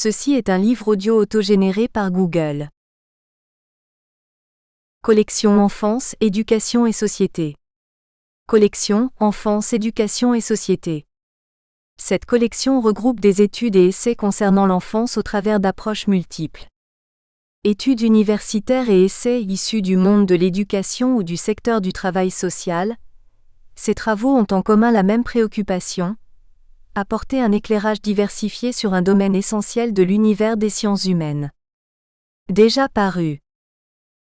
Ceci est un livre audio autogénéré par Google. Collection Enfance, Éducation et Société. Collection Enfance, Éducation et Société. Cette collection regroupe des études et essais concernant l'enfance au travers d'approches multiples. Études universitaires et essais issus du monde de l'éducation ou du secteur du travail social, ces travaux ont en commun la même préoccupation: apporter un éclairage diversifié sur un domaine essentiel de l'univers des sciences humaines. Déjà paru.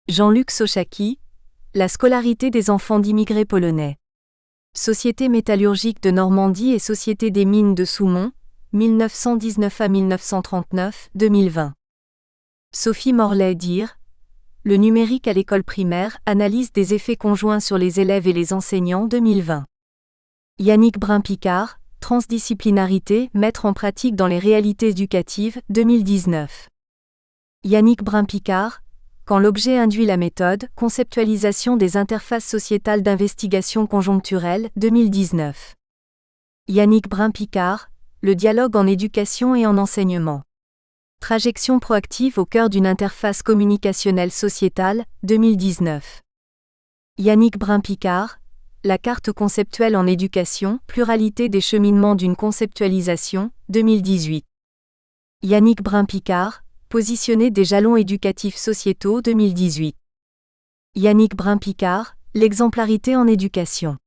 Jean-Luc Sochaki, La scolarité des enfants d'immigrés polonais. Société métallurgique de Normandie et Société des mines de Soumont, 1919 à 1939, 2020. Sophie Morlet-Dire, Le numérique à l'école primaire, analyse des effets conjoints sur les élèves et les enseignants, 2020. Yannick Brun-Picard, Transdisciplinarité, mettre en pratique dans les réalités éducatives, 2019. Yannick Brun-Picard, Quand l'objet induit la méthode, conceptualisation des interfaces sociétales d'investigation conjoncturelle, 2019. Yannick Brun-Picard, Le dialogue en éducation et en enseignement. Trajection proactive au cœur d'une interface communicationnelle sociétale, 2019. Yannick Brun-Picard, La carte conceptuelle en éducation, pluralité des cheminements d'une conceptualisation, 2018. Yannick Brun-Picard, Positionner des jalons éducatifs sociétaux, 2018. Yannick Brun-Picard, L'exemplarité en éducation.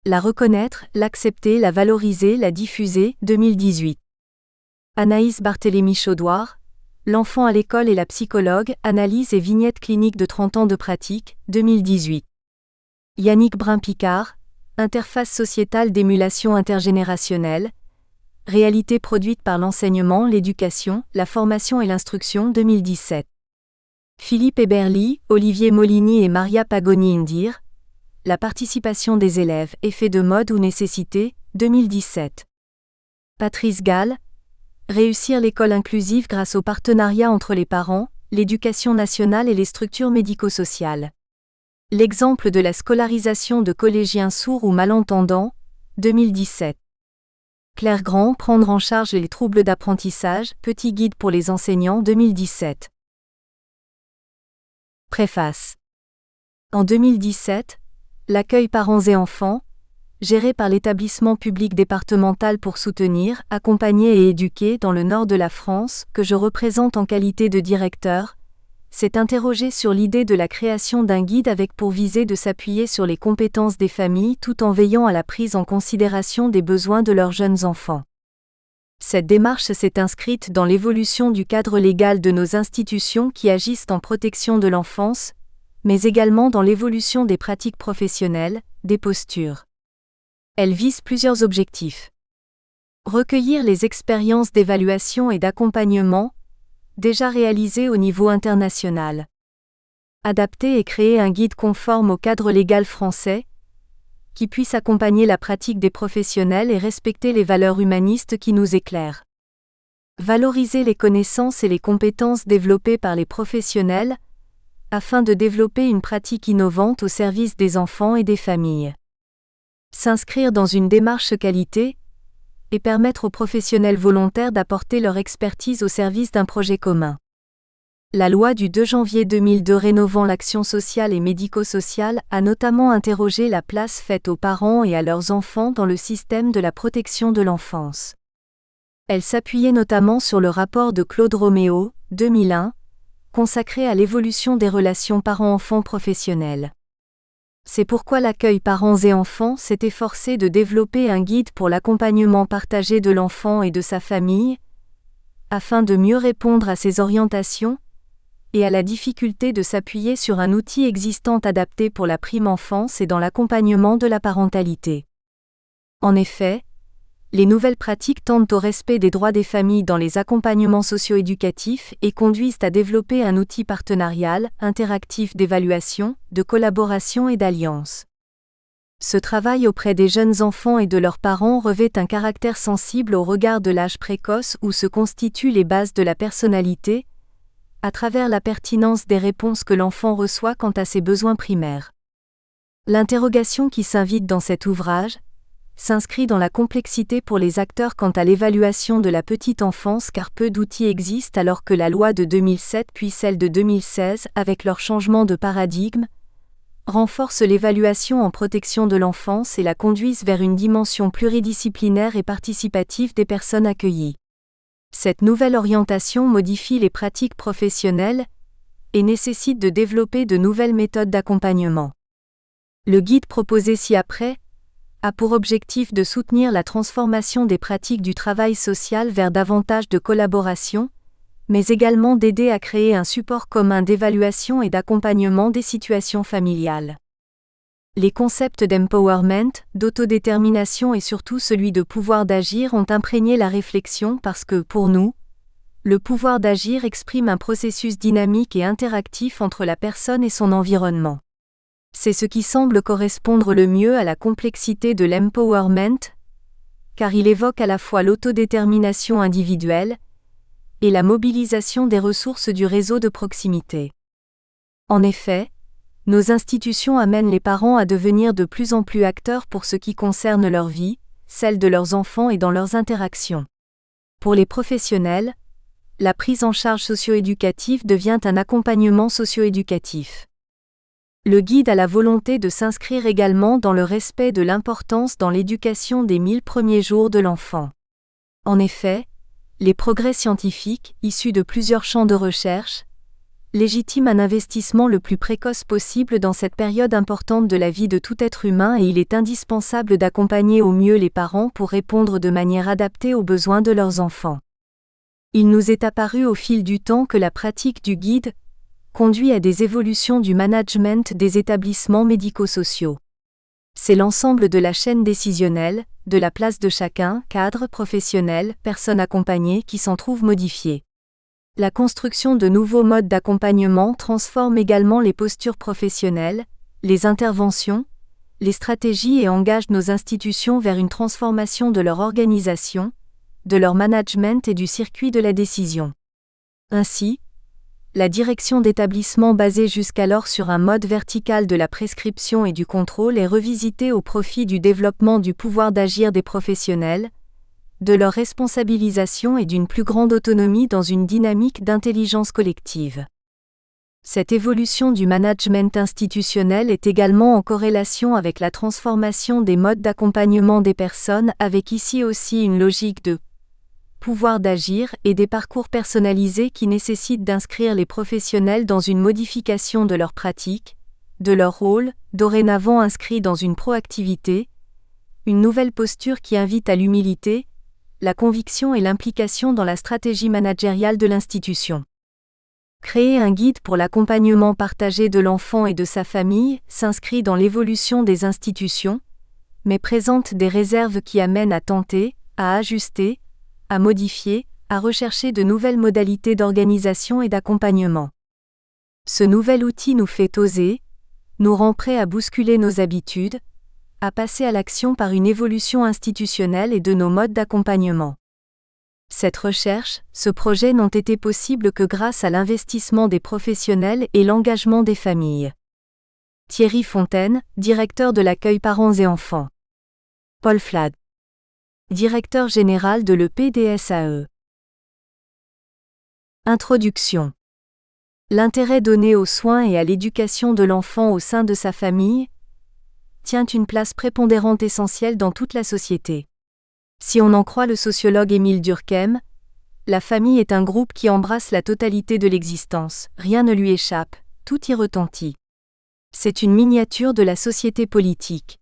La reconnaître, l'accepter, la valoriser, la diffuser, 2018. Anaïs Barthélémy-Chaudoir, L'enfant à l'école et la psychologue, analyse et vignette clinique de 30 ans de pratique, 2018. Yannick Brun-Picard, Interface sociétale d'émulation intergénérationnelle, réalité produite par l'enseignement, l'éducation, la formation et l'instruction, 2017. Philippe Eberly, Olivier Molini et Maria Pagoni-Indir, La participation des élèves, effet de mode ou nécessité, 2017. Patrice Gall, Réussir l'école inclusive grâce au partenariat entre les parents, l'éducation nationale et les structures médico-sociales. L'exemple de la scolarisation de collégiens sourds ou malentendants, 2017. Claire Grand, Prendre en charge les troubles d'apprentissage, Petit guide pour les enseignants, 2017. Préface. En 2017, l'accueil parents et enfants, géré par l'établissement public départemental pour soutenir, accompagner et éduquer dans le nord de la France, que je représente en qualité de directeur, s'est interrogé sur l'idée de la création d'un guide avec pour visée de s'appuyer sur les compétences des familles tout en veillant à la prise en considération des besoins de leurs jeunes enfants. Cette démarche s'est inscrite dans l'évolution du cadre légal de nos institutions qui agissent en protection de l'enfance, mais également dans l'évolution des pratiques professionnelles, des postures. Elle vise plusieurs objectifs. Recueillir les expériences d'évaluation et d'accompagnement, déjà réalisées au niveau international. Adapter et créer un guide conforme au cadre légal français, qui puisse accompagner la pratique des professionnels et respecter les valeurs humanistes qui nous éclairent. Valoriser les connaissances et les compétences développées par les professionnels, afin de développer une pratique innovante au service des enfants et des familles. S'inscrire dans une démarche qualité, et permettre aux professionnels volontaires d'apporter leur expertise au service d'un projet commun. La loi du 2 janvier 2002 rénovant l'action sociale et médico-sociale a notamment interrogé la place faite aux parents et à leurs enfants dans le système de la protection de l'enfance. Elle s'appuyait notamment sur le rapport de Claude Roméo, 2001, consacré à l'évolution des relations parents-enfants professionnelles. C'est pourquoi l'accueil parents et enfants s'est efforcé de développer un guide pour l'accompagnement partagé de l'enfant et de sa famille, afin de mieux répondre à ses orientations, et à la difficulté de s'appuyer sur un outil existant adapté pour la prime enfance et dans l'accompagnement de la parentalité. En effet, les nouvelles pratiques tendent au respect des droits des familles dans les accompagnements socio-éducatifs et conduisent à développer un outil partenarial, interactif d'évaluation, de collaboration et d'alliance. Ce travail auprès des jeunes enfants et de leurs parents revêt un caractère sensible au regard de l'âge précoce où se constituent les bases de la personnalité, à travers la pertinence des réponses que l'enfant reçoit quant à ses besoins primaires. L'interrogation qui s'invite dans cet ouvrage, s'inscrit dans la complexité pour les acteurs quant à l'évaluation de la petite enfance car peu d'outils existent alors que la loi de 2007 puis celle de 2016, avec leur changement de paradigme, renforcent l'évaluation en protection de l'enfance et la conduisent vers une dimension pluridisciplinaire et participative des personnes accueillies. Cette nouvelle orientation modifie les pratiques professionnelles et nécessite de développer de nouvelles méthodes d'accompagnement. Le guide proposé ci-après a pour objectif de soutenir la transformation des pratiques du travail social vers davantage de collaboration, mais également d'aider à créer un support commun d'évaluation et d'accompagnement des situations familiales. Les concepts d'empowerment, d'autodétermination et surtout celui de pouvoir d'agir ont imprégné la réflexion parce que, pour nous, le pouvoir d'agir exprime un processus dynamique et interactif entre la personne et son environnement. C'est ce qui semble correspondre le mieux à la complexité de l'empowerment, car il évoque à la fois l'autodétermination individuelle et la mobilisation des ressources du réseau de proximité. En effet, nos institutions amènent les parents à devenir de plus en plus acteurs pour ce qui concerne leur vie, celle de leurs enfants et dans leurs interactions. Pour les professionnels, la prise en charge socio-éducative devient un accompagnement socio-éducatif. Le guide a la volonté de s'inscrire également dans le respect de l'importance dans l'éducation des 1000 premiers jours de l'enfant. En effet, les progrès scientifiques, issus de plusieurs champs de recherche, légitiment un investissement le plus précoce possible dans cette période importante de la vie de tout être humain et il est indispensable d'accompagner au mieux les parents pour répondre de manière adaptée aux besoins de leurs enfants. Il nous est apparu au fil du temps que la pratique du guide conduit à des évolutions du management des établissements médico-sociaux. C'est l'ensemble de la chaîne décisionnelle, de la place de chacun, cadre, professionnel, personne accompagnée qui s'en trouve modifiée. La construction de nouveaux modes d'accompagnement transforme également les postures professionnelles, les interventions, les stratégies et engage nos institutions vers une transformation de leur organisation, de leur management et du circuit de la décision. Ainsi, la direction d'établissement basée jusqu'alors sur un mode vertical de la prescription et du contrôle est revisitée au profit du développement du pouvoir d'agir des professionnels, de leur responsabilisation et d'une plus grande autonomie dans une dynamique d'intelligence collective. Cette évolution du management institutionnel est également en corrélation avec la transformation des modes d'accompagnement des personnes avec ici aussi une logique de pouvoir d'agir et des parcours personnalisés qui nécessitent d'inscrire les professionnels dans une modification de leurs pratiques, de leur rôle, dorénavant inscrit dans une proactivité, une nouvelle posture qui invite à l'humilité, la conviction et l'implication dans la stratégie managériale de l'institution. Créer un guide pour l'accompagnement partagé de l'enfant et de sa famille s'inscrit dans l'évolution des institutions, mais présente des réserves qui amènent à tenter, à ajuster, à modifier, à rechercher de nouvelles modalités d'organisation et d'accompagnement. Ce nouvel outil nous fait oser, nous rend prêts à bousculer nos habitudes, à passer à l'action par une évolution institutionnelle et de nos modes d'accompagnement. Cette recherche, ce projet n'ont été possibles que grâce à l'investissement des professionnels et l'engagement des familles. Thierry Fontaine, directeur de l'accueil parents et enfants. Paul Flade, directeur général de l'EPDSAE. Introduction. L'intérêt donné aux soins et à l'éducation de l'enfant au sein de sa famille tient une place prépondérante essentielle dans toute la société. Si on en croit le sociologue Émile Durkheim, la famille est un groupe qui embrasse la totalité de l'existence, rien ne lui échappe, tout y retentit. C'est une miniature de la société politique.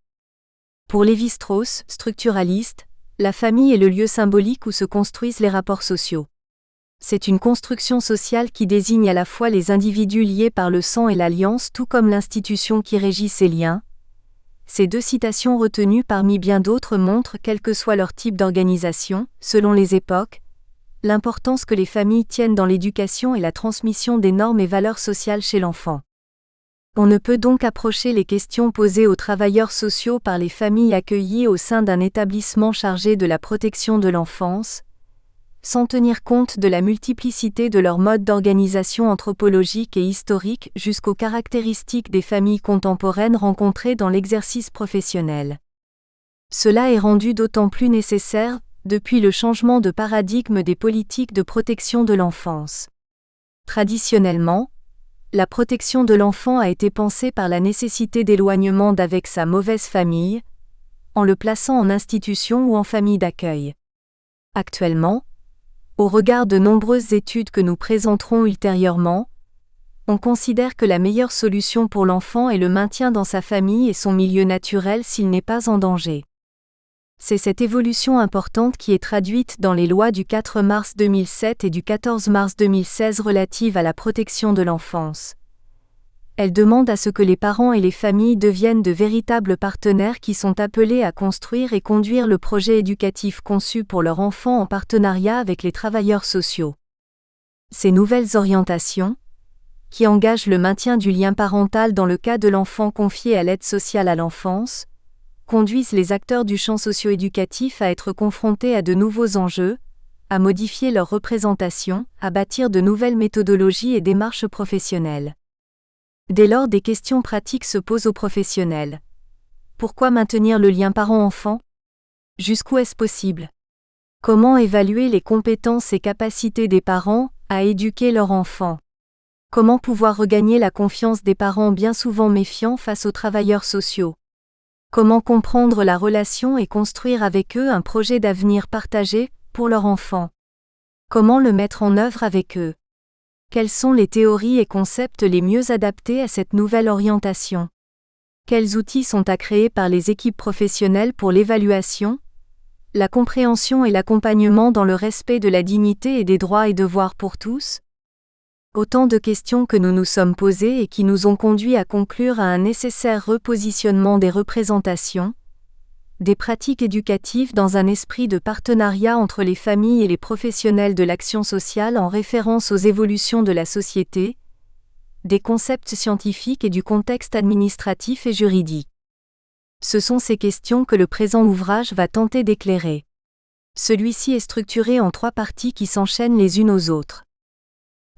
Pour Lévi-Strauss, structuraliste, la famille est le lieu symbolique où se construisent les rapports sociaux. C'est une construction sociale qui désigne à la fois les individus liés par le sang et l'alliance tout comme l'institution qui régit ces liens. Ces deux citations retenues parmi bien d'autres montrent, quel que soit leur type d'organisation, selon les époques, l'importance que les familles tiennent dans l'éducation et la transmission des normes et valeurs sociales chez l'enfant. On ne peut donc approcher les questions posées aux travailleurs sociaux par les familles accueillies au sein d'un établissement chargé de la protection de l'enfance, sans tenir compte de la multiplicité de leurs modes d'organisation anthropologique et historique jusqu'aux caractéristiques des familles contemporaines rencontrées dans l'exercice professionnel. Cela est rendu d'autant plus nécessaire depuis le changement de paradigme des politiques de protection de l'enfance. Traditionnellement, la protection de l'enfant a été pensée par la nécessité d'éloignement d'avec sa mauvaise famille, en le plaçant en institution ou en famille d'accueil. Actuellement, au regard de nombreuses études que nous présenterons ultérieurement, on considère que la meilleure solution pour l'enfant est le maintien dans sa famille et son milieu naturel s'il n'est pas en danger. C'est cette évolution importante qui est traduite dans les lois du 4 mars 2007 et du 14 mars 2016 relatives à la protection de l'enfance. Elle demande à ce que les parents et les familles deviennent de véritables partenaires qui sont appelés à construire et conduire le projet éducatif conçu pour leur enfant en partenariat avec les travailleurs sociaux. Ces nouvelles orientations, qui engagent le maintien du lien parental dans le cas de l'enfant confié à l'aide sociale à l'enfance, conduisent les acteurs du champ socio-éducatif à être confrontés à de nouveaux enjeux, à modifier leur représentation, à bâtir de nouvelles méthodologies et démarches professionnelles. Dès lors, des questions pratiques se posent aux professionnels. Pourquoi maintenir le lien parent-enfant ? Jusqu'où est-ce possible ? Comment évaluer les compétences et capacités des parents à éduquer leur enfant ? Comment pouvoir regagner la confiance des parents bien souvent méfiants face aux travailleurs sociaux ? Comment comprendre la relation et construire avec eux un projet d'avenir partagé pour leur enfant ? Comment le mettre en œuvre avec eux ? Quelles sont les théories et concepts les mieux adaptés à cette nouvelle orientation ? Quels outils sont à créer par les équipes professionnelles pour l'évaluation, la compréhension et l'accompagnement dans le respect de la dignité et des droits et devoirs pour tous ? Autant de questions que nous nous sommes posées et qui nous ont conduits à conclure à un nécessaire repositionnement des représentations, des pratiques éducatives dans un esprit de partenariat entre les familles et les professionnels de l'action sociale en référence aux évolutions de la société, des concepts scientifiques et du contexte administratif et juridique. Ce sont ces questions que le présent ouvrage va tenter d'éclairer. Celui-ci est structuré en 3 parties qui s'enchaînent les unes aux autres.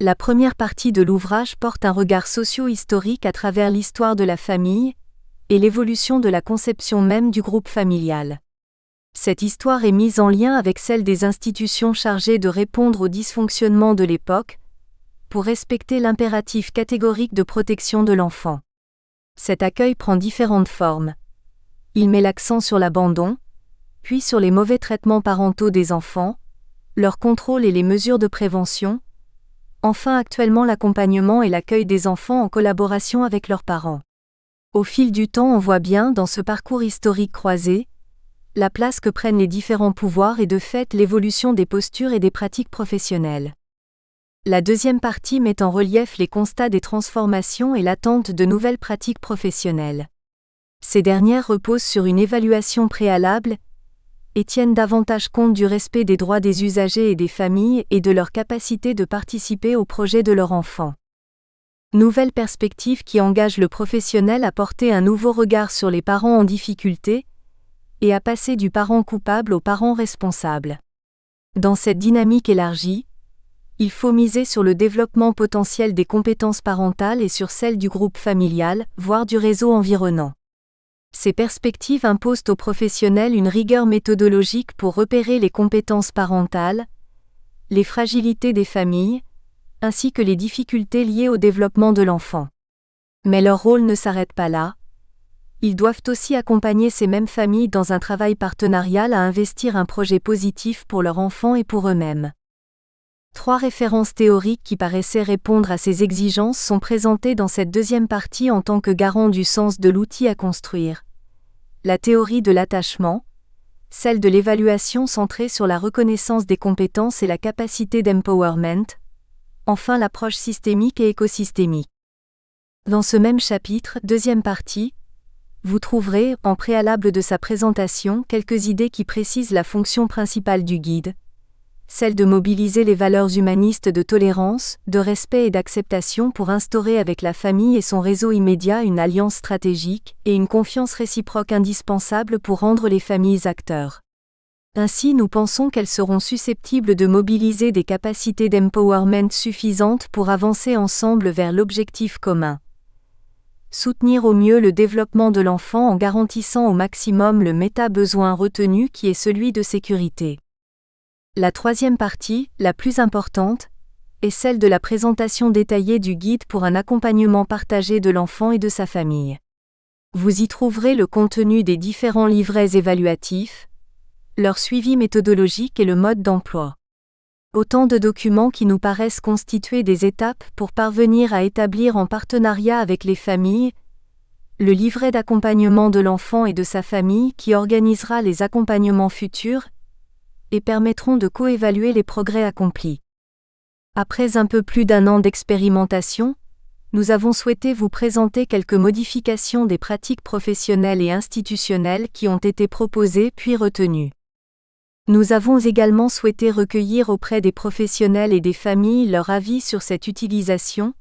La première partie de l'ouvrage porte un regard socio-historique à travers l'histoire de la famille et l'évolution de la conception même du groupe familial. Cette histoire est mise en lien avec celle des institutions chargées de répondre aux dysfonctionnements de l'époque, pour respecter l'impératif catégorique de protection de l'enfant. Cet accueil prend différentes formes. Il met l'accent sur l'abandon, puis sur les mauvais traitements parentaux des enfants, leur contrôle et les mesures de prévention, enfin actuellement l'accompagnement et l'accueil des enfants en collaboration avec leurs parents. Au fil du temps, on voit bien, dans ce parcours historique croisé, la place que prennent les différents pouvoirs et de fait l'évolution des postures et des pratiques professionnelles. La deuxième partie met en relief les constats des transformations et l'attente de nouvelles pratiques professionnelles. Ces dernières reposent sur une évaluation préalable et tiennent davantage compte du respect des droits des usagers et des familles et de leur capacité de participer au projet de leur enfant. Nouvelle perspective qui engage le professionnel à porter un nouveau regard sur les parents en difficulté et à passer du parent coupable au parent responsable. Dans cette dynamique élargie, il faut miser sur le développement potentiel des compétences parentales et sur celles du groupe familial, voire du réseau environnant. Ces perspectives imposent aux professionnels une rigueur méthodologique pour repérer les compétences parentales, les fragilités des familles, ainsi que les difficultés liées au développement de l'enfant. Mais leur rôle ne s'arrête pas là. Ils doivent aussi accompagner ces mêmes familles dans un travail partenarial à investir un projet positif pour leur enfant et pour eux-mêmes. 3 références théoriques qui paraissaient répondre à ces exigences sont présentées dans cette deuxième partie en tant que garant du sens de l'outil à construire. La théorie de l'attachement, celle de l'évaluation centrée sur la reconnaissance des compétences et la capacité d'empowerment, enfin l'approche systémique et écosystémique. Dans ce même chapitre, deuxième partie, vous trouverez, en préalable de sa présentation, quelques idées qui précisent la fonction principale du guide, celle de mobiliser les valeurs humanistes de tolérance, de respect et d'acceptation pour instaurer avec la famille et son réseau immédiat une alliance stratégique et une confiance réciproque indispensable pour rendre les familles acteurs. Ainsi, nous pensons qu'elles seront susceptibles de mobiliser des capacités d'empowerment suffisantes pour avancer ensemble vers l'objectif commun. soutenir au mieux le développement de l'enfant en garantissant au maximum le méta-besoin retenu qui est celui de sécurité. La troisième partie, la plus importante, est celle de la présentation détaillée du guide pour un accompagnement partagé de l'enfant et de sa famille. Vous y trouverez le contenu des différents livrets évaluatifs, leur suivi méthodologique et le mode d'emploi. Autant de documents qui nous paraissent constituer des étapes pour parvenir à établir en partenariat avec les familles le livret d'accompagnement de l'enfant et de sa famille qui organisera les accompagnements futurs et permettront de coévaluer les progrès accomplis. Après un peu plus d'1 an d'expérimentation, nous avons souhaité vous présenter quelques modifications des pratiques professionnelles et institutionnelles qui ont été proposées puis retenues. Nous avons également souhaité recueillir auprès des professionnels et des familles leur avis sur cette utilisation,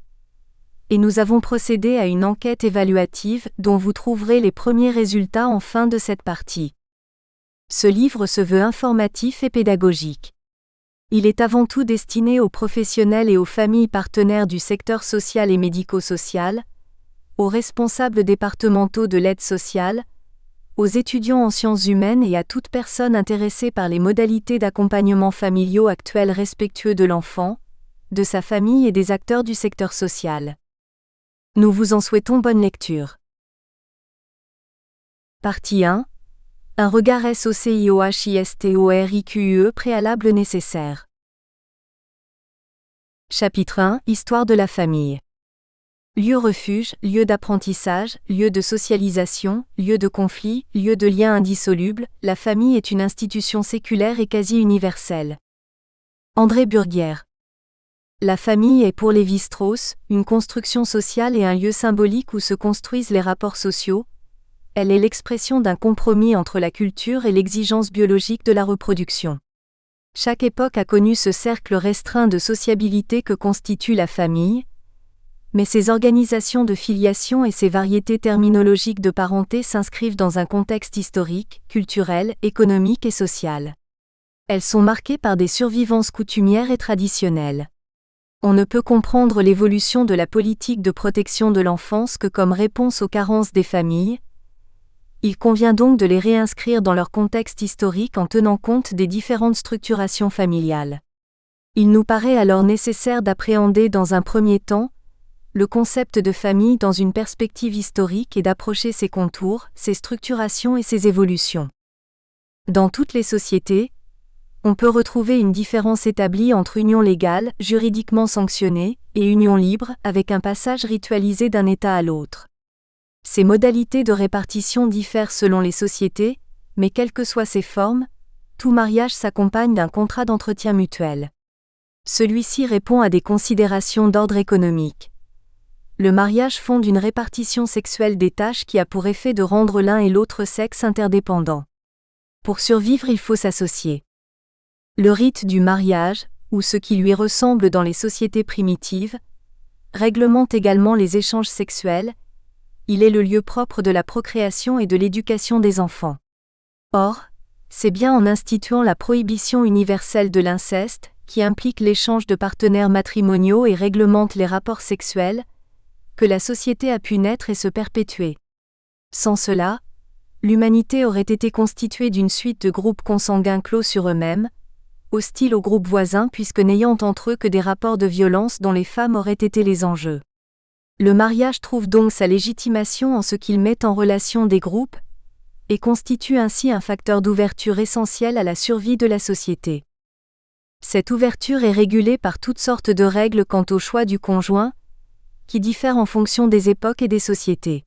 et nous avons procédé à une enquête évaluative dont vous trouverez les premiers résultats en fin de cette partie. Ce livre se veut informatif et pédagogique. Il est avant tout destiné aux professionnels et aux familles partenaires du secteur social et médico-social, aux responsables départementaux de l'aide sociale, aux étudiants en sciences humaines et à toute personne intéressée par les modalités d'accompagnement familiaux actuelles respectueux de l'enfant, de sa famille et des acteurs du secteur social. Nous vous en souhaitons bonne lecture. Partie 1. Un regard SOCIOHISTORIQUE préalable nécessaire. Chapitre 1. Histoire de la famille. Lieu refuge, lieu d'apprentissage, lieu de socialisation, lieu de conflit, lieu de lien indissoluble, la famille est une institution séculaire et quasi universelle. André Burguière. La famille est pour Lévi-Strauss une construction sociale et un lieu symbolique où se construisent les rapports sociaux. Elle est l'expression d'un compromis entre la culture et l'exigence biologique de la reproduction. Chaque époque a connu ce cercle restreint de sociabilité que constitue la famille, mais ces organisations de filiation et ces variétés terminologiques de parenté s'inscrivent dans un contexte historique, culturel, économique et social. Elles sont marquées par des survivances coutumières et traditionnelles. On ne peut comprendre l'évolution de la politique de protection de l'enfance que comme réponse aux carences des familles. Il convient donc de les réinscrire dans leur contexte historique en tenant compte des différentes structurations familiales. Il nous paraît alors nécessaire d'appréhender dans un premier temps le concept de famille dans une perspective historique et d'approcher ses contours, ses structurations et ses évolutions. Dans toutes les sociétés, on peut retrouver une différence établie entre union légale, juridiquement sanctionnée, et union libre, avec un passage ritualisé d'un État à l'autre. Ces modalités de répartition diffèrent selon les sociétés, mais quelles que soient ces formes, tout mariage s'accompagne d'un contrat d'entretien mutuel. Celui-ci répond à des considérations d'ordre économique. Le mariage fonde une répartition sexuelle des tâches qui a pour effet de rendre l'un et l'autre sexe interdépendants. Pour survivre, il faut s'associer. Le rite du mariage, ou ce qui lui ressemble dans les sociétés primitives, réglemente également les échanges sexuels. Il est le lieu propre de la procréation et de l'éducation des enfants. Or, c'est bien en instituant la prohibition universelle de l'inceste, qui implique l'échange de partenaires matrimoniaux et réglemente les rapports sexuels, que la société a pu naître et se perpétuer. Sans cela, l'humanité aurait été constituée d'une suite de groupes consanguins clos sur eux-mêmes, hostiles aux groupes voisins puisque n'ayant entre eux que des rapports de violence dont les femmes auraient été les enjeux. Le mariage trouve donc sa légitimation en ce qu'il met en relation des groupes, et constitue ainsi un facteur d'ouverture essentiel à la survie de la société. Cette ouverture est régulée par toutes sortes de règles quant au choix du conjoint, qui diffèrent en fonction des époques et des sociétés.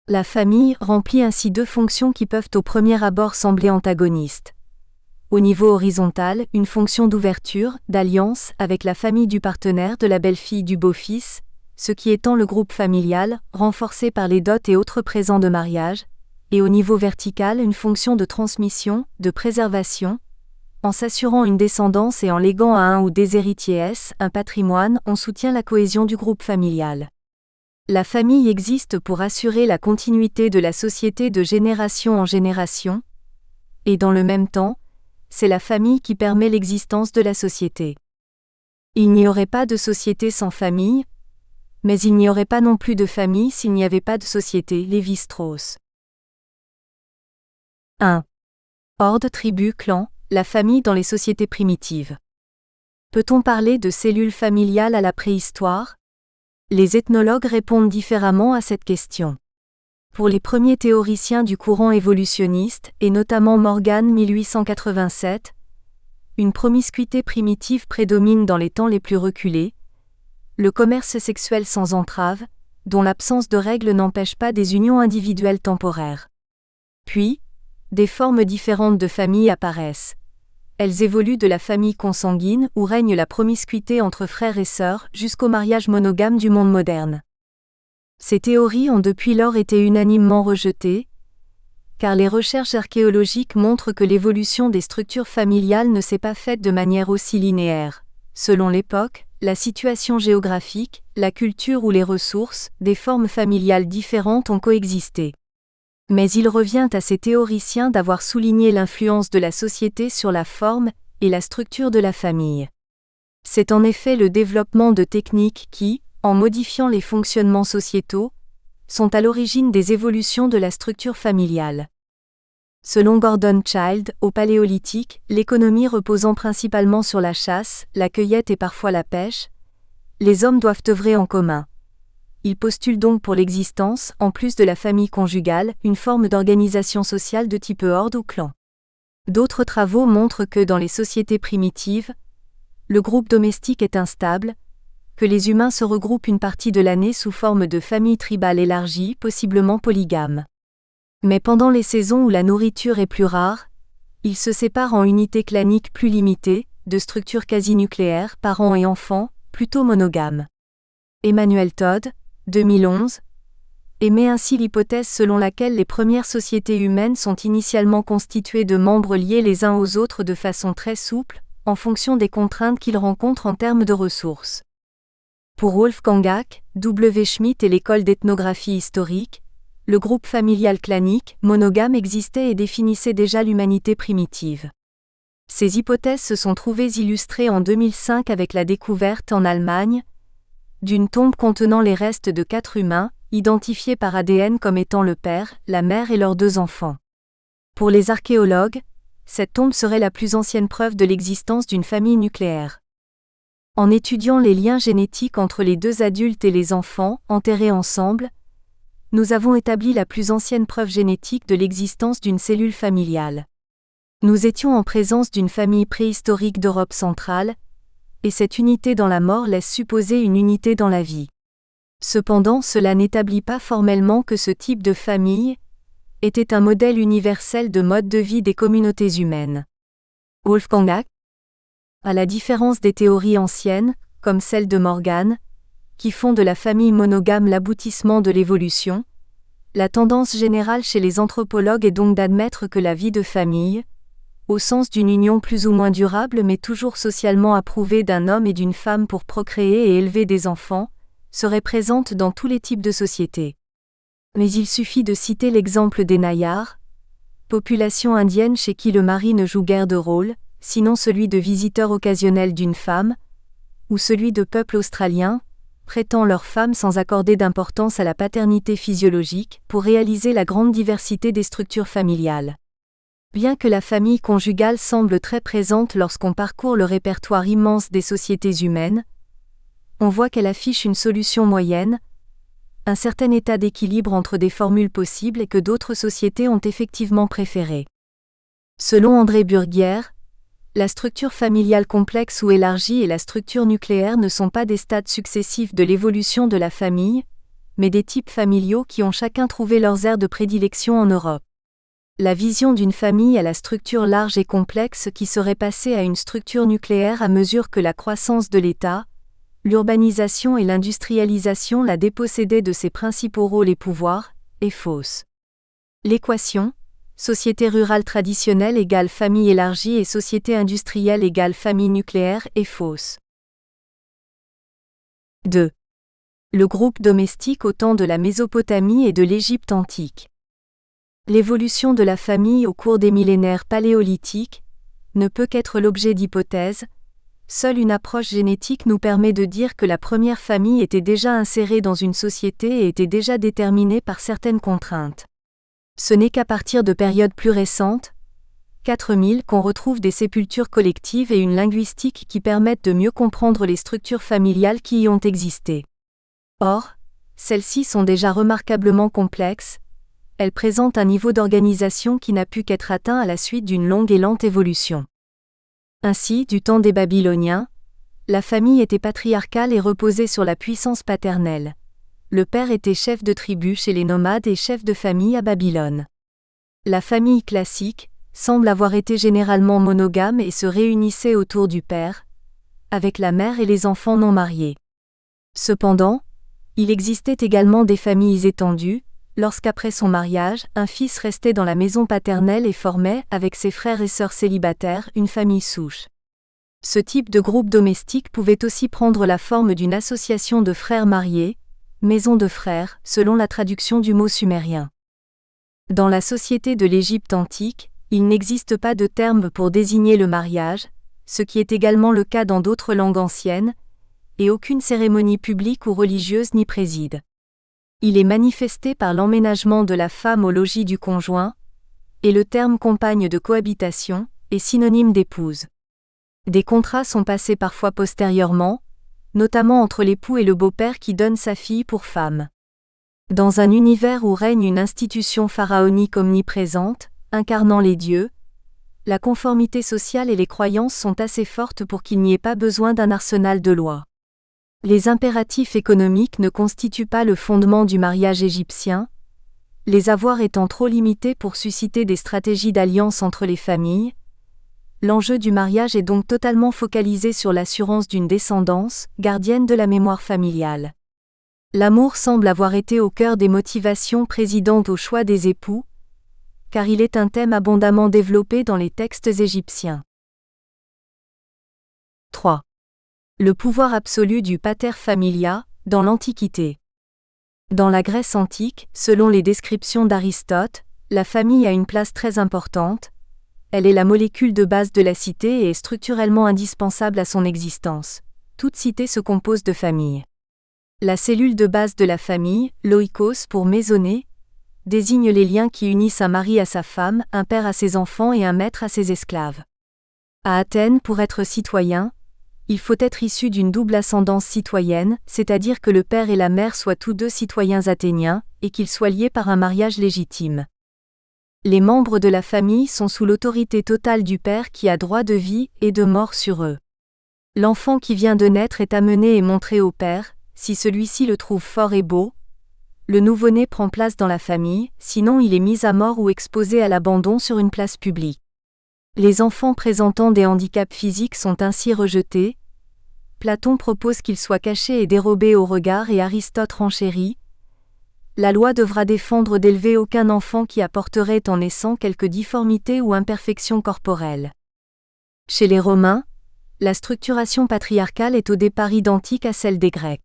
La famille remplit ainsi deux fonctions qui peuvent au premier abord sembler antagonistes. Au niveau horizontal, une fonction d'ouverture, d'alliance avec la famille du partenaire de la belle-fille du beau-fils, ce qui étend le groupe familial, renforcé par les dots et autres présents de mariage, et au niveau vertical une fonction de transmission, de préservation, en s'assurant une descendance et en léguant à un ou des héritiers un patrimoine, on soutient la cohésion du groupe familial. La famille existe pour assurer la continuité de la société de génération en génération, et dans le même temps, c'est la famille qui permet l'existence de la société. Il n'y aurait pas de société sans famille, Mais il n'y aurait pas non plus de famille s'il n'y avait pas de société. Lévi-Strauss. 1. Horde, tribu, clan, la famille dans les sociétés primitives. Peut-on parler de cellules familiales à la préhistoire? Les ethnologues répondent différemment à cette question. Pour les premiers théoriciens du courant évolutionniste, et notamment Morgan 1887, une promiscuité primitive prédomine dans les temps les plus reculés, le commerce sexuel sans entrave, dont l'absence de règles n'empêche pas des unions individuelles temporaires. Puis, des formes différentes de familles apparaissent. Elles évoluent de la famille consanguine où règne la promiscuité entre frères et sœurs jusqu'au mariage monogame du monde moderne. Ces théories ont depuis lors été unanimement rejetées, car les recherches archéologiques montrent que l'évolution des structures familiales ne s'est pas faite de manière aussi linéaire. Selon l'époque, la situation géographique, la culture ou les ressources, des formes familiales différentes ont coexisté. Mais il revient à ces théoriciens d'avoir souligné l'influence de la société sur la forme et la structure de la famille. C'est en effet le développement de techniques qui, en modifiant les fonctionnements sociétaux, sont à l'origine des évolutions de la structure familiale. Selon Gordon Childe, au Paléolithique, l'économie reposant principalement sur la chasse, la cueillette et parfois la pêche, les hommes doivent œuvrer en commun. Il postule donc pour l'existence, en plus de la famille conjugale, une forme d'organisation sociale de type horde ou clan. D'autres travaux montrent que dans les sociétés primitives, le groupe domestique est instable, que les humains se regroupent une partie de l'année sous forme de familles tribales élargies, possiblement polygames. Mais pendant les saisons où la nourriture est plus rare, ils se séparent en unités claniques plus limitées, de structure quasi nucléaire, parents et enfants, plutôt monogames. Emmanuel Todd, 2011, émet ainsi l'hypothèse selon laquelle les premières sociétés humaines sont initialement constituées de membres liés les uns aux autres de façon très souple, en fonction des contraintes qu'ils rencontrent en termes de ressources. Pour Wolfgang Hack, W. Schmidt et l'école d'ethnographie historique, le groupe familial clanique, monogame existait et définissait déjà l'humanité primitive. Ces hypothèses se sont trouvées illustrées en 2005 avec la découverte en Allemagne d'une tombe contenant les restes de 4 humains, identifiés par ADN comme étant le père, la mère et leurs 2 enfants. Pour les archéologues, cette tombe serait la plus ancienne preuve de l'existence d'une famille nucléaire. En étudiant les liens génétiques entre les 2 adultes et les enfants, enterrés ensemble, nous avons établi la plus ancienne preuve génétique de l'existence d'une cellule familiale. Nous étions en présence d'une famille préhistorique d'Europe centrale, et cette unité dans la mort laisse supposer une unité dans la vie. Cependant, cela n'établit pas formellement que ce type de famille était un modèle universel de mode de vie des communautés humaines. Wolfgang Hack, à la différence des théories anciennes, comme celle de Morgan, qui font de la famille monogame l'aboutissement de l'évolution, la tendance générale chez les anthropologues est donc d'admettre que la vie de famille, au sens d'une union plus ou moins durable mais toujours socialement approuvée d'un homme et d'une femme pour procréer et élever des enfants, serait présente dans tous les types de sociétés. Mais il suffit de citer l'exemple des Nayars, population indienne chez qui le mari ne joue guère de rôle, sinon celui de visiteur occasionnel d'une femme, ou celui de peuples australiens, prêtant leurs femmes sans accorder d'importance à la paternité physiologique, pour réaliser la grande diversité des structures familiales. Bien que la famille conjugale semble très présente lorsqu'on parcourt le répertoire immense des sociétés humaines, on voit qu'elle affiche une solution moyenne, un certain état d'équilibre entre des formules possibles et que d'autres sociétés ont effectivement préféré. Selon André Burguière, la structure familiale complexe ou élargie et la structure nucléaire ne sont pas des stades successifs de l'évolution de la famille, mais des types familiaux qui ont chacun trouvé leurs aires de prédilection en Europe. La vision d'une famille à la structure large et complexe qui serait passée à une structure nucléaire à mesure que la croissance de l'État, l'urbanisation et l'industrialisation la dépossédaient de ses principaux rôles et pouvoirs, est fausse. L'équation société rurale traditionnelle égale famille élargie et société industrielle égale famille nucléaire est fausse. 2. Le groupe domestique au temps de la Mésopotamie et de l'Égypte antique. L'évolution de la famille au cours des millénaires paléolithiques ne peut qu'être l'objet d'hypothèses, seule une approche génétique nous permet de dire que la première famille était déjà insérée dans une société et était déjà déterminée par certaines contraintes. Ce n'est qu'à partir de périodes plus récentes, 4000, qu'on retrouve des sépultures collectives et une linguistique qui permettent de mieux comprendre les structures familiales qui y ont existé. Or, celles-ci sont déjà remarquablement complexes. Elles présentent un niveau d'organisation qui n'a pu qu'être atteint à la suite d'une longue et lente évolution. Ainsi, du temps des Babyloniens, la famille était patriarcale et reposait sur la puissance paternelle. Le père était chef de tribu chez les nomades et chef de famille à Babylone. La famille classique semble avoir été généralement monogame et se réunissait autour du père, avec la mère et les enfants non mariés. Cependant, il existait également des familles étendues, lorsqu'après son mariage, un fils restait dans la maison paternelle et formait, avec ses frères et sœurs célibataires, une famille souche. Ce type de groupe domestique pouvait aussi prendre la forme d'une association de frères mariés, maison de frères, selon la traduction du mot sumérien. Dans la société de l'Égypte antique, il n'existe pas de terme pour désigner le mariage, ce qui est également le cas dans d'autres langues anciennes, et aucune cérémonie publique ou religieuse n'y préside. Il est manifesté par l'emménagement de la femme au logis du conjoint, et le terme compagne de cohabitation est synonyme d'épouse. Des contrats sont passés parfois postérieurement, notamment entre l'époux et le beau-père qui donne sa fille pour femme. Dans un univers où règne une institution pharaonique omniprésente, incarnant les dieux, la conformité sociale et les croyances sont assez fortes pour qu'il n'y ait pas besoin d'un arsenal de lois. Les impératifs économiques ne constituent pas le fondement du mariage égyptien, les avoirs étant trop limités pour susciter des stratégies d'alliance entre les familles. L'enjeu du mariage est donc totalement focalisé sur l'assurance d'une descendance, gardienne de la mémoire familiale. L'amour semble avoir été au cœur des motivations présidentes au choix des époux, car il est un thème abondamment développé dans les textes égyptiens. 3. Le pouvoir absolu du pater familia, dans l'Antiquité. Dans la Grèce antique, selon les descriptions d'Aristote, la famille a une place très importante. Elle est la molécule de base de la cité et est structurellement indispensable à son existence. Toute cité se compose de familles. La cellule de base de la famille, l'oikos pour maisonnée, désigne les liens qui unissent un mari à sa femme, un père à ses enfants et un maître à ses esclaves. À Athènes, pour être citoyen, il faut être issu d'une double ascendance citoyenne, c'est-à-dire que le père et la mère soient tous deux citoyens athéniens, et qu'ils soient liés par un mariage légitime. Les membres de la famille sont sous l'autorité totale du père qui a droit de vie et de mort sur eux. L'enfant qui vient de naître est amené et montré au père, si celui-ci le trouve fort et beau. Le nouveau-né prend place dans la famille, sinon il est mis à mort ou exposé à l'abandon sur une place publique. Les enfants présentant des handicaps physiques sont ainsi rejetés. Platon propose qu'ils soient cachés et dérobés au regard et Aristote renchérit. La loi devra défendre d'élever aucun enfant qui apporterait en naissant quelque difformité ou imperfection corporelle. Chez les Romains, la structuration patriarcale est au départ identique à celle des Grecs.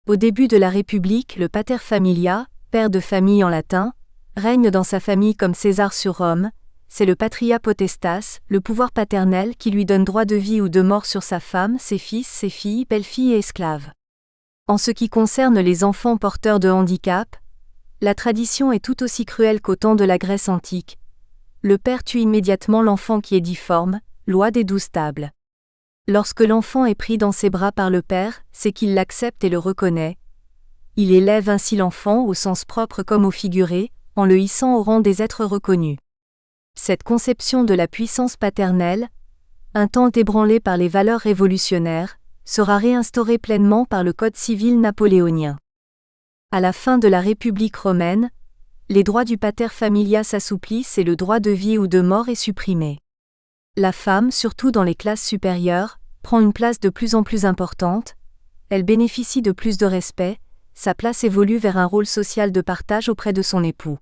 Au début de la République, le pater familia, père de famille en latin, règne dans sa famille comme César sur Rome. C'est le patria potestas, le pouvoir paternel qui lui donne droit de vie ou de mort sur sa femme, ses fils, ses filles, belles-filles et esclaves. En ce qui concerne les enfants porteurs de handicap, la tradition est tout aussi cruelle qu'au temps de la Grèce antique. Le père tue immédiatement l'enfant qui est difforme, loi des 12 tables. Lorsque l'enfant est pris dans ses bras par le père, c'est qu'il l'accepte et le reconnaît. Il élève ainsi l'enfant au sens propre comme au figuré, en le hissant au rang des êtres reconnus. Cette conception de la puissance paternelle, un temps ébranlée par les valeurs révolutionnaires, sera réinstaurée pleinement par le Code civil napoléonien. À la fin de la République romaine, les droits du pater familia s'assouplissent et le droit de vie ou de mort est supprimé. La femme, surtout dans les classes supérieures, prend une place de plus en plus importante, elle bénéficie de plus de respect, sa place évolue vers un rôle social de partage auprès de son époux.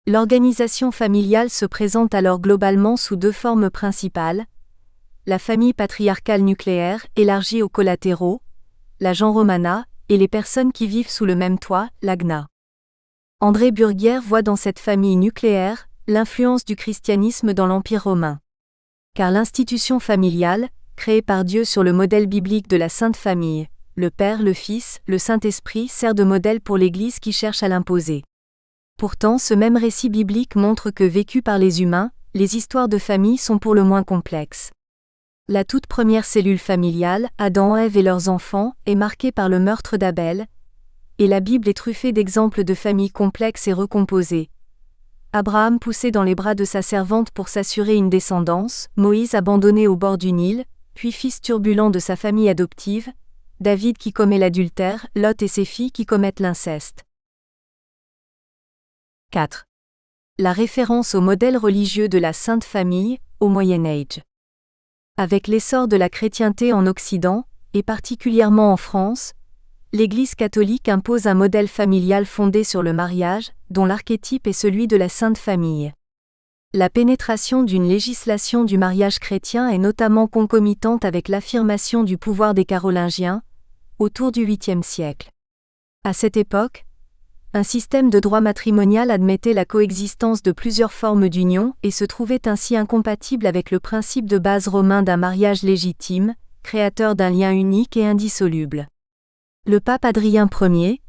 L'organisation familiale se présente alors globalement sous deux formes principales. La famille patriarcale nucléaire, élargie aux collatéraux, la gens romana, et les personnes qui vivent sous le même toit, l'agna. André Burguière voit dans cette famille nucléaire l'influence du christianisme dans l'Empire romain. Car l'institution familiale, créé par Dieu sur le modèle biblique de la Sainte Famille. Le Père, le Fils, le Saint-Esprit sert de modèle pour l'Église qui cherche à l'imposer. Pourtant, ce même récit biblique montre que, vécues par les humains, les histoires de famille sont pour le moins complexes. La toute première cellule familiale, Adam, Ève et leurs enfants, est marquée par le meurtre d'Abel, et la Bible est truffée d'exemples de familles complexes et recomposées. Abraham poussé dans les bras de sa servante pour s'assurer une descendance, Moïse abandonné au bord du Nil, puis fils turbulent de sa famille adoptive, David qui commet l'adultère, Lot et ses filles qui commettent l'inceste. 4. La référence au modèle religieux de la Sainte Famille, au Moyen Âge. Avec l'essor de la chrétienté en Occident, et particulièrement en France, l'Église catholique impose un modèle familial fondé sur le mariage, dont l'archétype est celui de la Sainte Famille. La pénétration d'une législation du mariage chrétien est notamment concomitante avec l'affirmation du pouvoir des Carolingiens, autour du 8e siècle. À cette époque, un système de droit matrimonial admettait la coexistence de plusieurs formes d'union et se trouvait ainsi incompatible avec le principe de base romain d'un mariage légitime, créateur d'un lien unique et indissoluble. Le pape Adrien Ier,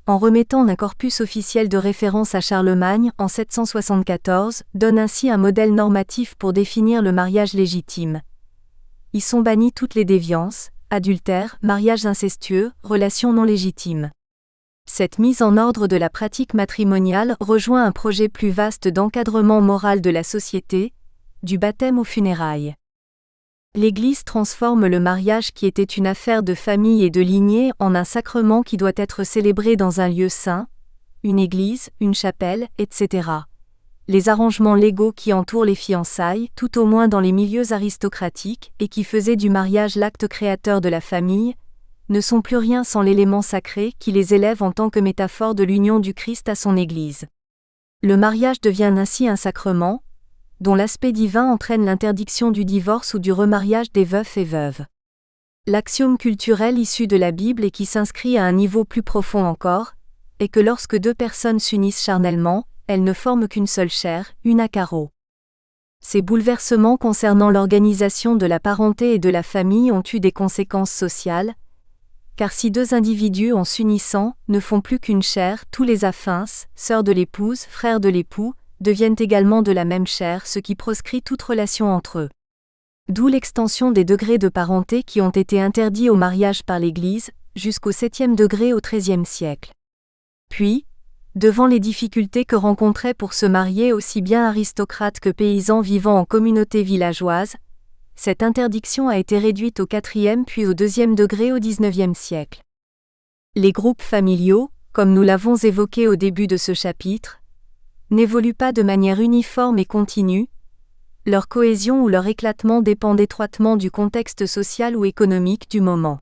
en remettant un corpus officiel de référence à Charlemagne en 774, donne ainsi un modèle normatif pour définir le mariage légitime. Y sont bannies toutes les déviances, adultère, mariage incestueux, relations non légitimes. Cette mise en ordre de la pratique matrimoniale rejoint un projet plus vaste d'encadrement moral de la société, du baptême aux funérailles. L'Église transforme le mariage qui était une affaire de famille et de lignée en un sacrement qui doit être célébré dans un lieu saint, une église, une chapelle, etc. Les arrangements légaux qui entourent les fiançailles, tout au moins dans les milieux aristocratiques, et qui faisaient du mariage l'acte créateur de la famille, ne sont plus rien sans l'élément sacré qui les élève en tant que métaphore de l'union du Christ à son Église. Le mariage devient ainsi un sacrement, dont l'aspect divin entraîne l'interdiction du divorce ou du remariage des veufs et veuves. L'axiome culturel issu de la Bible et qui s'inscrit à un niveau plus profond encore, est que lorsque deux personnes s'unissent charnellement, elles ne forment qu'une seule chair, une akaro. Ces bouleversements concernant l'organisation de la parenté et de la famille ont eu des conséquences sociales, car si deux individus en s'unissant ne font plus qu'une chair, tous les affins, sœurs de l'épouse, frères de l'époux, deviennent également de la même chair, ce qui proscrit toute relation entre eux. D'où l'extension des degrés de parenté qui ont été interdits au mariage par l'Église, jusqu'au 7e degré au XIIIe siècle. Puis, devant les difficultés que rencontraient pour se marier aussi bien aristocrates que paysans vivant en communauté villageoise, cette interdiction a été réduite au 4e puis au 2e degré au XIXe siècle. Les groupes familiaux, comme nous l'avons évoqué au début de ce chapitre, n'évoluent pas de manière uniforme et continue, leur cohésion ou leur éclatement dépend étroitement du contexte social ou économique du moment.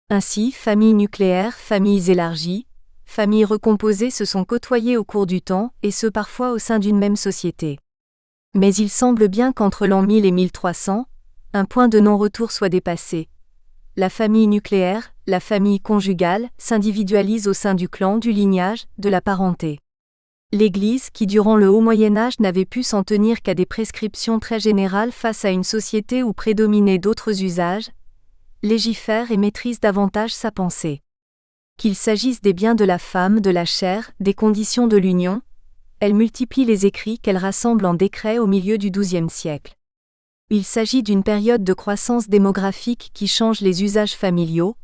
Ainsi, familles nucléaires, familles élargies, familles recomposées se sont côtoyées au cours du temps, et ce parfois au sein d'une même société. Mais il semble bien qu'entre l'an 1000 et 1300, un point de non-retour soit dépassé. La famille nucléaire, la famille conjugale, s'individualise au sein du clan, du lignage, de la parenté. L'Église, qui durant le Haut Moyen-Âge n'avait pu s'en tenir qu'à des prescriptions très générales face à une société où prédominaient d'autres usages, légifère et maîtrise davantage sa pensée. Qu'il s'agisse des biens de la femme, de la chair, des conditions de l'union, elle multiplie les écrits qu'elle rassemble en décrets au milieu du XIIe siècle. Il s'agit d'une période de croissance démographique qui change les usages familiaux.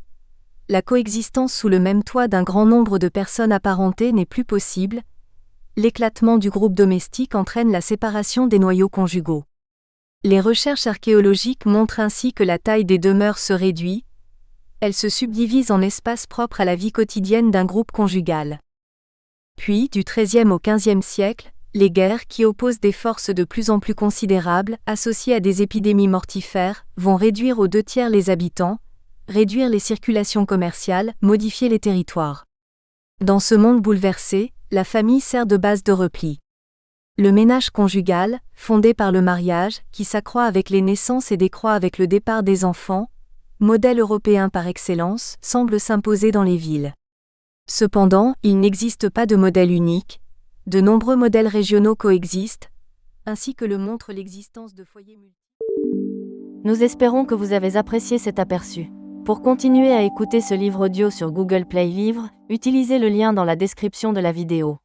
La coexistence sous le même toit d'un grand nombre de personnes apparentées n'est plus possible. L'éclatement du groupe domestique entraîne la séparation des noyaux conjugaux. Les recherches archéologiques montrent ainsi que la taille des demeures se réduit, elles se subdivisent en espaces propres à la vie quotidienne d'un groupe conjugal. Puis, du XIIIe au XVe siècle, les guerres qui opposent des forces de plus en plus considérables, associées à des épidémies mortifères, vont réduire aux 2/3 les habitants, réduire les circulations commerciales, modifier les territoires. Dans ce monde bouleversé, la famille sert de base de repli. Le ménage conjugal, fondé par le mariage, qui s'accroît avec les naissances et décroît avec le départ des enfants, modèle européen par excellence, semble s'imposer dans les villes. Cependant, il n'existe pas de modèle unique, de nombreux modèles régionaux coexistent, ainsi que le montre l'existence de foyers multiples. Nous espérons que vous avez apprécié cet aperçu. Pour continuer à écouter ce livre audio sur Google Play Livres, utilisez le lien dans la description de la vidéo.